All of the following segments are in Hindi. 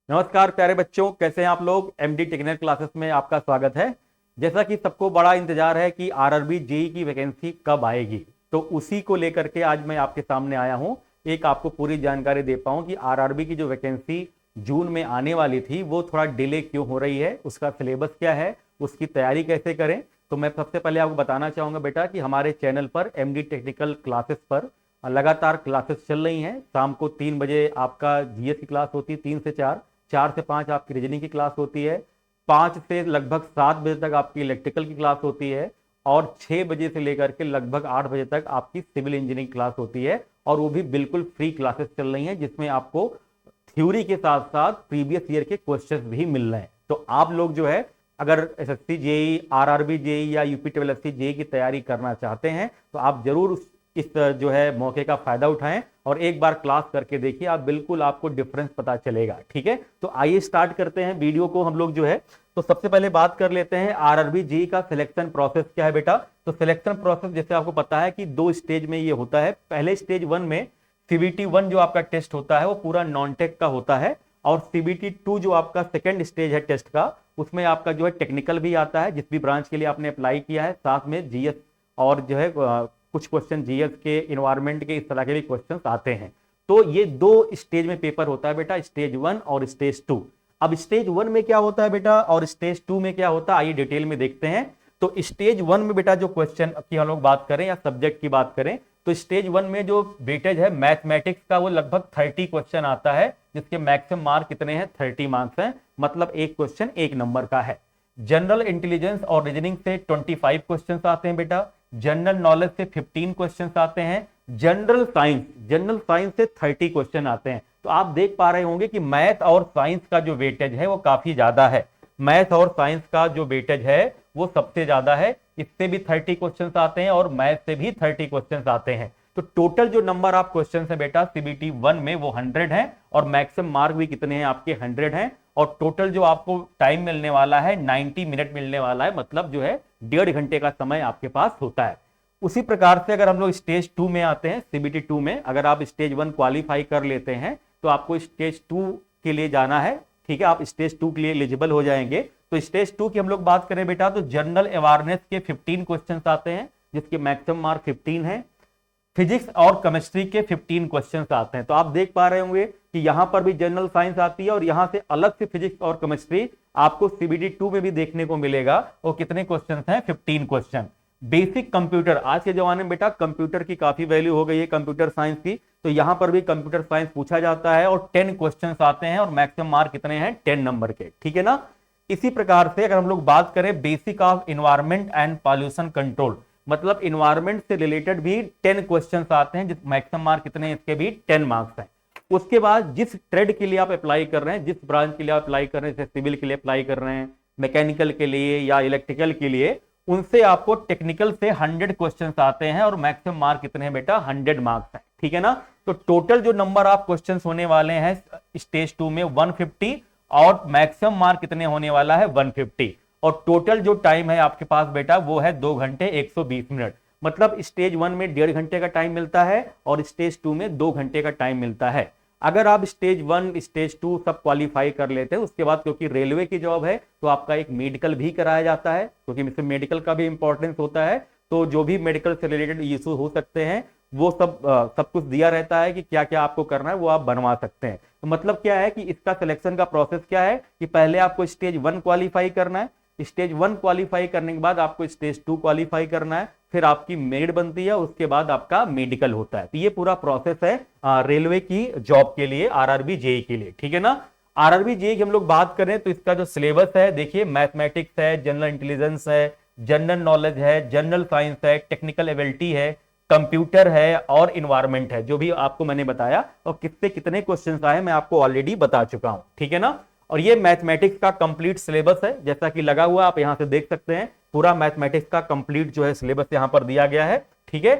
नमस्कार प्यारे बच्चों, कैसे हैं आप लोग। एमडी टेक्निकल क्लासेस में आपका स्वागत है। जैसा कि सबको बड़ा इंतजार है कि आरआरबी जेई की वैकेंसी कब आएगी, तो उसी को लेकर के आज मैं आपके सामने आया हूं। एक आपको पूरी जानकारी दे पाऊं कि आरआरबी की जो वैकेंसी जून में आने वाली थी वो थोड़ा डिले क्यों हो रही है, उसका सिलेबस क्या है, उसकी तैयारी कैसे करें। तो मैं सबसे पहले आपको बताना चाहूंगा बेटा कि हमारे चैनल पर एमडी टेक्निकल क्लासेस पर लगातार क्लासेस चल रही हैं। शाम को 3 बजे आपका जीएस की क्लास होती है, 3 से 4, 4 से 5 आपकी रीजनिंग की क्लास होती है, 5 से लगभग 7 बजे तक आपकी इलेक्ट्रिकल की क्लास होती है, और 6 बजे से लेकर के लगभग 8 बजे तक आपकी सिविल इंजीनियरिंग क्लास होती है। और वो भी बिल्कुल फ्री क्लासेस चल रही हैं, जिसमें आपको थ्योरी के साथ साथ प्रीवियस ईयर के क्वेश्चंस भी मिल रहे हैं। तो आप लोग जो है, अगर एसएससी जेई, आरआरबी जेई या यूपी ट्रिपल एससी जेई की तैयारी करना चाहते हैं तो आप जरूर इस जो है मौके का फायदा उठाएं और एक बार क्लास करके देखिए। आप बिल्कुल, आपको डिफरेंस पता चलेगा। ठीक है, तो आइए स्टार्ट करते हैं वीडियो को हम लोग जो है। तो सबसे पहले बात कर लेते हैं आरआरबी जेई का सिलेक्शन प्रोसेस क्या है बेटा। तो सिलेक्शन प्रोसेस जैसे आपको पता है कि 2 स्टेज में ये होता है। पहले स्टेज 1 में CBT 1 जो आपका टेस्ट होता है वो पूरा नॉन टेक का होता है, और CBT 2 जो आपका सेकेंड स्टेज है टेस्ट का, उसमें आपका जो है टेक्निकल भी आता है जिस भी ब्रांच के लिए आपने अप्लाई किया है, साथ में जीएस और जो है कुछ क्वेश्चन जीएस के, इन्वायरमेंट के, इस तरह के भी क्वेश्चन आते हैं। तो ये 2 स्टेज में पेपर होता है बेटा, स्टेज 1 और स्टेज 2। अब स्टेज 1 में क्या होता है बेटा और स्टेज 2 में क्या होता है, आइए डिटेल में देखते हैं। तो स्टेज 1 में बेटा जो क्वेश्चन की हम लोग बात करें या सब्जेक्ट की बात करें, तो स्टेज 1 में जो वेटेज है मैथमेटिक्स का वो लगभग 30 क्वेश्चन आता है, जिसके मैक्सिमम मार्क कितने हैं, 30 मार्क्स हैं। मतलब एक क्वेश्चन 1 नंबर का है। जनरल इंटेलिजेंस और रीजनिंग से 25 क्वेश्चन आते हैं बेटा। जनरल नॉलेज से 15 क्वेश्चन आते हैं। जनरल साइंस से 30 क्वेश्चन आते हैं। तो आप देख पा रहे होंगे कि मैथ और साइंस का जो वेटेज है वो काफी ज्यादा है। मैथ और साइंस का जो वेटेज है वो सबसे ज्यादा है। इससे भी 30 क्वेश्चन आते हैं और मैथ से भी 30 क्वेश्चन आते हैं। तो टोटल जो नंबर ऑफ क्वेश्चन है बेटा CBT 1 में वो 100 है, और मैक्सिमम मार्क भी कितने हैं आपके, 100 हैं। और टोटल जो आपको टाइम मिलने वाला है 90 मिनट मिलने वाला है, मतलब जो है 1.5 घंटे का समय आपके पास होता है। उसी प्रकार से अगर हम लोग स्टेज 2 में आते हैं, CBT 2 में अगर आप स्टेज 1 क्वालिफाई कर लेते हैं तो आपको स्टेज 2 के लिए जाना है। ठीक है, आप स्टेज 2 के लिए एलिजिबल हो जाएंगे। तो स्टेज 2 की हम लोग बात करें बेटा, तो जनरल अवेयरनेस के 15 क्वेश्चन आते हैं, जिसके मैक्सिमम मार्क 15 है। फिजिक्स और केमिस्ट्री के 15 क्वेश्चंस आते हैं। तो आप देख पा रहे होंगे कि यहां पर भी जनरल साइंस आती है, और यहां से अलग से फिजिक्स और केमिस्ट्री आपको CBT 2 में भी देखने को मिलेगा। और कितने क्वेश्चंस हैं, 15 क्वेश्चन। बेसिक कंप्यूटर, आज के जमाने में बेटा कंप्यूटर की काफी वैल्यू हो गई है, कंप्यूटर साइंस की। तो यहां पर भी कंप्यूटर साइंस पूछा जाता है, और 10 क्वेश्चन आते हैं, और मैक्सिमम मार्क कितने हैं, 10 नंबर के। ठीक है ना। इसी प्रकार से अगर हम लोग बात करें basic of environment and pollution control, मतलब इन्वायरमेंट से रिलेटेड भी 10 क्वेश्चंस आते हैं, जिस मैक्सिमम मार्क कितने हैं, इसके भी 10 मार्क्स हैं। उसके बाद जिस ट्रेड के लिए आप अप्लाई कर रहे हैं, जिस ब्रांच के लिए आप अप्लाई कर रहे हैं, जैसे सिविल के लिए अप्लाई कर रहे हैं, मैकेनिकल के लिए या इलेक्ट्रिकल के लिए, उनसे आपको टेक्निकल से 100 क्वेश्चंस आते हैं, और मैक्सिमम मार्क कितने हैं बेटा, 100 मार्क्स हैं। ठीक है ना। तो टोटल जो नंबर ऑफ क्वेश्चंस होने वाले हैं स्टेज 2 में 150, और मैक्सिमम मार्क कितने होने वाला है, 150। और टोटल जो टाइम है आपके पास बेटा वो है 2 घंटे 120 मिनट। मतलब स्टेज 1 में 1.5 घंटे का टाइम मिलता है, और स्टेज 2 में 2 घंटे का टाइम मिलता है। अगर आप स्टेज 1 स्टेज 2 सब क्वालिफाई कर लेते हैं, उसके बाद क्योंकि रेलवे की जॉब है तो आपका एक मेडिकल भी कराया जाता है, क्योंकि इसमें मेडिकल का भी इंपॉर्टेंस होता है। तो जो भी मेडिकल से रिलेटेड इशू हो सकते हैं वो सब कुछ दिया रहता है कि क्या क्या आपको करना है, वो आप बनवा सकते हैं। तो मतलब क्या है कि इसका सिलेक्शन का प्रोसेस क्या है कि पहले आपको स्टेज 1 क्वालिफाई करना है, स्टेज 1 क्वालिफाई करने के बाद आपको स्टेज 2 क्वालिफाई करना है, फिर आपकी मेरिट बनती है, उसके बाद आपका मेडिकल होता है। तो ये पूरा प्रोसेस है रेलवे की जॉब के लिए, आरआरबी जेई के लिए। ठीक है ना। आरआरबी जेई की हम लोग बात करें तो इसका जो सिलेबस है, देखिए मैथमेटिक्स है, जनरल इंटेलिजेंस है, जनरल नॉलेज है, जनरल साइंस है, टेक्निकल एबिलिटी है, कंप्यूटर है, और इन्वायरमेंट है, जो भी आपको मैंने बताया। और किससे कितने क्वेश्चन आए मैं आपको ऑलरेडी बता चुका हूं। ठीक है ना। और ये मैथमेटिक्स का कंप्लीट सिलेबस है, जैसा कि लगा हुआ आप यहां से देख सकते हैं। पूरा मैथमेटिक्स का कंप्लीट जो है सिलेबस यहां पर दिया गया है। ठीक है।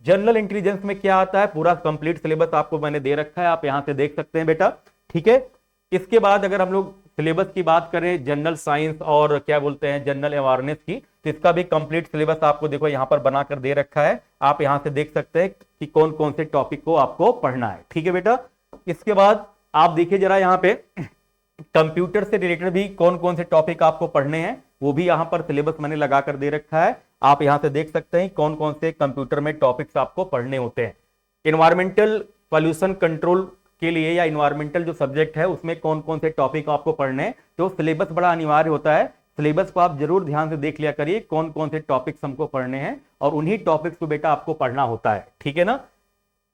जनरल इंटेलिजेंस में क्या आता है, पूरा कंप्लीट सिलेबस आपको मैंने दे रखा है, आप यहां से देख सकते हैं बेटा। ठीक है। इसके बाद अगर हम लोग सिलेबस की बात करें जनरल साइंस और क्या बोलते हैं जनरल अवेयरनेस की, तो इसका भी कंप्लीट सिलेबस आपको देखो यहां पर बनाकर दे रखा है। आप यहां से देख सकते हैं कि कौन कौन से टॉपिक को आपको पढ़ना है। ठीक है बेटा। इसके बाद आप देखिए जरा यहां पे कंप्यूटर से रिलेटेड भी कौन कौन से टॉपिक आपको पढ़ने हैं वो भी यहाँ पर सिलेबस मैंने लगा कर दे रखा है। आप यहाँ से देख सकते हैं कौन कौन से कंप्यूटर में टॉपिक्स आपको पढ़ने होते हैं। इन्वायरमेंटल पॉल्यूशन कंट्रोल के लिए या इन्वायरमेंटल जो सब्जेक्ट है उसमें कौन कौन से टॉपिक आपको पढ़ने हैं, तो सिलेबस बड़ा अनिवार्य होता है। सिलेबस को आप जरूर ध्यान से देख लिया करिए कौन कौन से टॉपिक्स हमको पढ़ने हैं और उन्हीं टॉपिक्स को बेटा आपको पढ़ना होता है, ठीक है ना।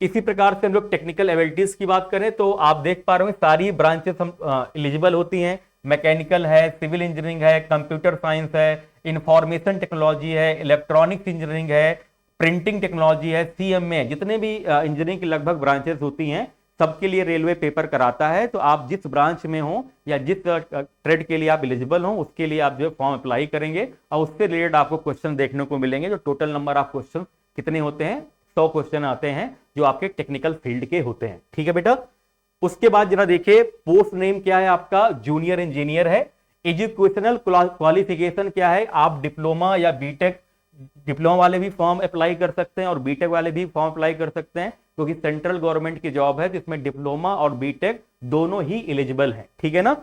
इसी प्रकार से हम लोग टेक्निकल एबिलिटीज की बात करें तो आप देख पा रहे हैं सारी ब्रांचेस हम एलिजिबल होती हैं। मैकेनिकल है, सिविल इंजीनियरिंग है, कंप्यूटर साइंस है, इंफॉर्मेशन टेक्नोलॉजी है, इलेक्ट्रॉनिक्स इंजीनियरिंग है, प्रिंटिंग टेक्नोलॉजी है, सीएमए, जितने भी इंजीनियरिंग की लगभग ब्रांचेस होती हैं सबके लिए रेलवे पेपर कराता है। तो आप जिस ब्रांच में हो या जिस ट्रेड के लिए आप एलिजिबल हो उसके लिए आप जो है फॉर्म अप्लाई करेंगे और उससे रिलेटेड आपको क्वेश्चन देखने को मिलेंगे। जो टोटल नंबर ऑफ क्वेश्चन कितने होते हैं, 100 क्वेश्चन आते हैं जो आपके टेक्निकल फील्ड के होते हैं, ठीक है बेटा। उसके बाद जरा देखिए पोस्ट नेम क्या है आपका, जूनियर इंजीनियर है। एजुकेशनल क्वालिफिकेशन क्या है, आप डिप्लोमा या बीटेक, डिप्लोमा वाले भी फॉर्म अप्लाई कर सकते हैं और बीटेक वाले भी फॉर्म अप्लाई कर सकते हैं क्योंकि सेंट्रल गवर्नमेंट की जॉब है जिसमें डिप्लोमा और बीटेक दोनों ही एलिजिबल हैं, ठीक है ना।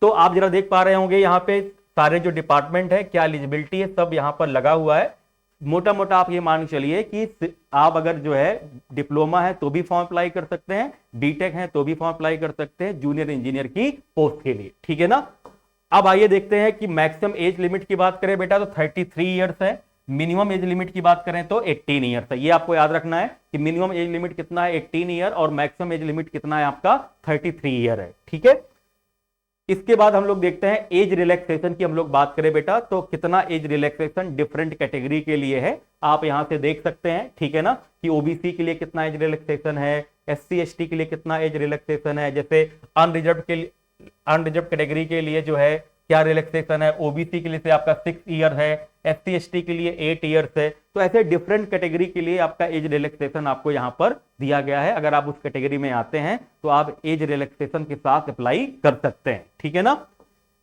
तो आप जरा देख पा रहे होंगे यहाँ पे सारे जो डिपार्टमेंट है क्या एलिजिबिलिटी है सब यहाँ पर लगा हुआ है। मोटा मोटा आप ये मान चलिए कि आप अगर जो है डिप्लोमा है तो भी फॉर्म अप्लाई कर सकते हैं, बीटेक है तो भी फॉर्म अप्लाई कर सकते हैं जूनियर इंजीनियर की पोस्ट के लिए, ठीक है ना। अब आइए देखते हैं कि मैक्सिमम एज लिमिट की बात करें बेटा तो 33 ईयर्स है। मिनिमम एज लिमिट की बात करें तो 18 ईयर्स है। ये आपको याद रखना है कि मिनिमम एज लिमिट कितना है 18 ईयर और मैक्सिमम एज लिमिट कितना है आपका 33 ईयर है, ठीक है। इसके बाद हम लोग देखते हैं एज रिलैक्सेशन की हम लोग बात करें बेटा तो कितना एज रिलैक्सेशन डिफरेंट कैटेगरी के लिए है आप यहां से देख सकते हैं, ठीक है ना, कि ओबीसी के लिए कितना एज रिलैक्सेशन है, एससी एसटी के लिए कितना एज रिलैक्सेशन है, जैसे अनरिजर्व के लिए, अनरिजर्व कैटेगरी के लिए जो है क्या रिलैक्सेशन है, ओबीसी के लिए से आपका 6 ईयर है, एससी एसटी के लिए 8 ईयर्स है। तो ऐसे डिफरेंट कैटेगरी के लिए आपका एज रिलैक्सेशन आपको यहां पर दिया गया है। अगर आप उस कैटेगरी में आते हैं तो आप एज रिलैक्सेशन के साथ अप्लाई कर सकते हैं, ठीक है ना।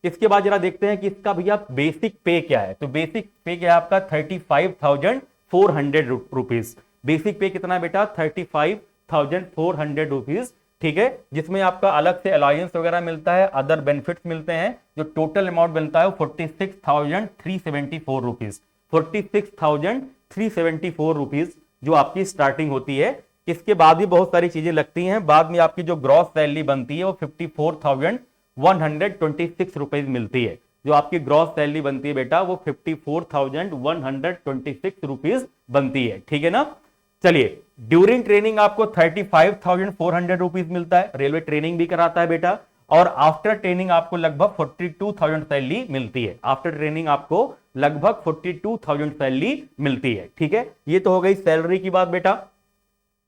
इसके बाद जरा देखते हैं कि इसका भैया बेसिक पे क्या है। तो बेसिक पे क्या है आपका 35,400 रुपीज। बेसिक पे कितना है बेटा 35,400 रुपीज, ठीक है, जिसमें आपका अलग से अलायंस वगैरह मिलता है, अदर बेनिफिट्स मिलते हैं। जो टोटल अमाउंट मिलता है 46,374 रुपीज, 46,374 रुपीज जो आपकी स्टार्टिंग होती है। इसके बाद भी बहुत सारी चीजें लगती हैं। बाद में आपकी जो ग्रॉस सैलरी बनती है वो 54,126 रुपीज मिलती है। जो आपकी ग्रॉस सैलरी बनती है बेटा वो 54,126 रुपीज बनती है, ठीक है ना। चलिए ड्यूरिंग ट्रेनिंग आपको 35,400 रुपीज मिलता है, रेलवे ट्रेनिंग भी कराता है बेटा। और आफ्टर ट्रेनिंग आपको लगभग 42,000 सैलरी मिलती है। आफ्टर ट्रेनिंग आपको लगभग 42,000 सैलरी मिलती है, ठीक है। ये तो हो गई सैलरी की बात बेटा।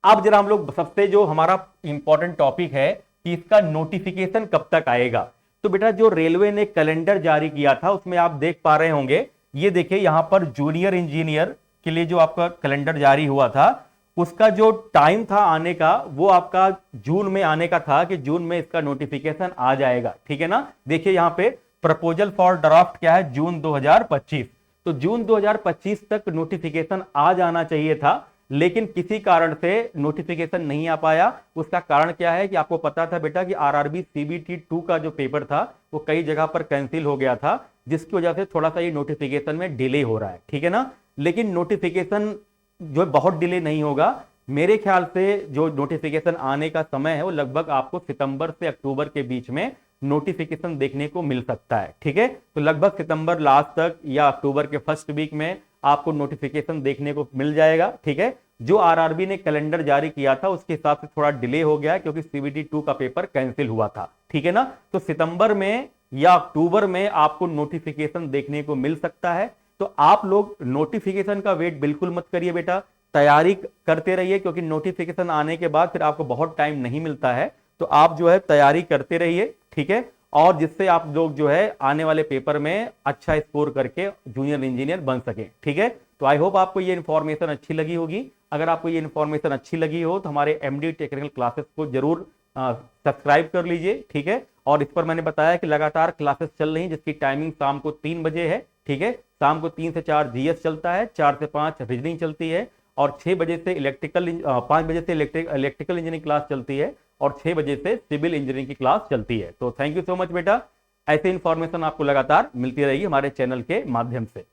अब जरा हम लोग सबसे जो हमारा इंपॉर्टेंट टॉपिक है कि इसका नोटिफिकेशन कब तक आएगा। तो बेटा जो रेलवे ने कैलेंडर जारी किया था उसमें आप देख पा रहे होंगे, ये देखिए यहां पर जूनियर इंजीनियर के लिए जो आपका कैलेंडर जारी हुआ था उसका जो टाइम था आने का वो आपका जून में आने का था कि जून में इसका नोटिफिकेशन आ जाएगा, ठीक है ना। देखिए यहां पे प्रपोजल फॉर ड्राफ्ट क्या है जून 2025। तो जून 2025 तक नोटिफिकेशन आ जाना चाहिए था, लेकिन किसी कारण से नोटिफिकेशन नहीं आ पाया। उसका कारण क्या है कि आपको पता था बेटा कि आरआरबी सीबीटी 2 का जो पेपर था वो कई जगह पर कैंसिल हो गया था, जिसकी वजह से थोड़ा सा ये नोटिफिकेशन में डिले हो रहा है, ठीक है ना। लेकिन नोटिफिकेशन जो बहुत डिले नहीं होगा। मेरे ख्याल से जो नोटिफिकेशन आने का समय है वो लगभग आपको सितंबर से अक्टूबर के बीच में नोटिफिकेशन देखने को मिल सकता है, ठीक है। तो लगभग सितंबर लास्ट तक या अक्टूबर के फर्स्ट वीक में आपको नोटिफिकेशन देखने को मिल जाएगा, ठीक है। जो आरआरबी ने कैलेंडर जारी किया था उसके हिसाब से थोड़ा डिले हो गया क्योंकि सीबीटी 2 का पेपर कैंसिल हुआ था, ठीक है ना। तो सितंबर में या अक्टूबर में आपको नोटिफिकेशन देखने को मिल सकता है। तो आप लोग नोटिफिकेशन का वेट बिल्कुल मत करिए बेटा, तैयारी करते रहिए क्योंकि नोटिफिकेशन आने के बाद फिर आपको बहुत टाइम नहीं मिलता है। तो आप जो है तैयारी करते रहिए, ठीक है, और जिससे आप लोग जो है आने वाले पेपर में अच्छा स्कोर करके जूनियर इंजीनियर बन सके, ठीक है। तो आई होप आपको ये इन्फॉर्मेशन अच्छी लगी होगी। अगर आपको ये इन्फॉर्मेशन अच्छी लगी हो तो हमारे एमडी टेक्निकल क्लासेस को जरूर सब्सक्राइब कर लीजिए, ठीक है। और इस पर मैंने बताया कि लगातार क्लासेस चल रही हैं जिसकी टाइमिंग शाम को 3 बजे है, ठीक है। शाम को 3 से 4 जीएस चलता है, 4 से 5 रीजनिंग चलती है और 6 बजे से 5 बजे से इलेक्ट्रिकल इंजीनियरिंग क्लास चलती है और 6 बजे से सिविल इंजीनियरिंग की क्लास चलती है। तो थैंक यू सो मच बेटा, ऐसे इंफॉर्मेशन आपको लगातार मिलती रहेगी हमारे चैनल के माध्यम से।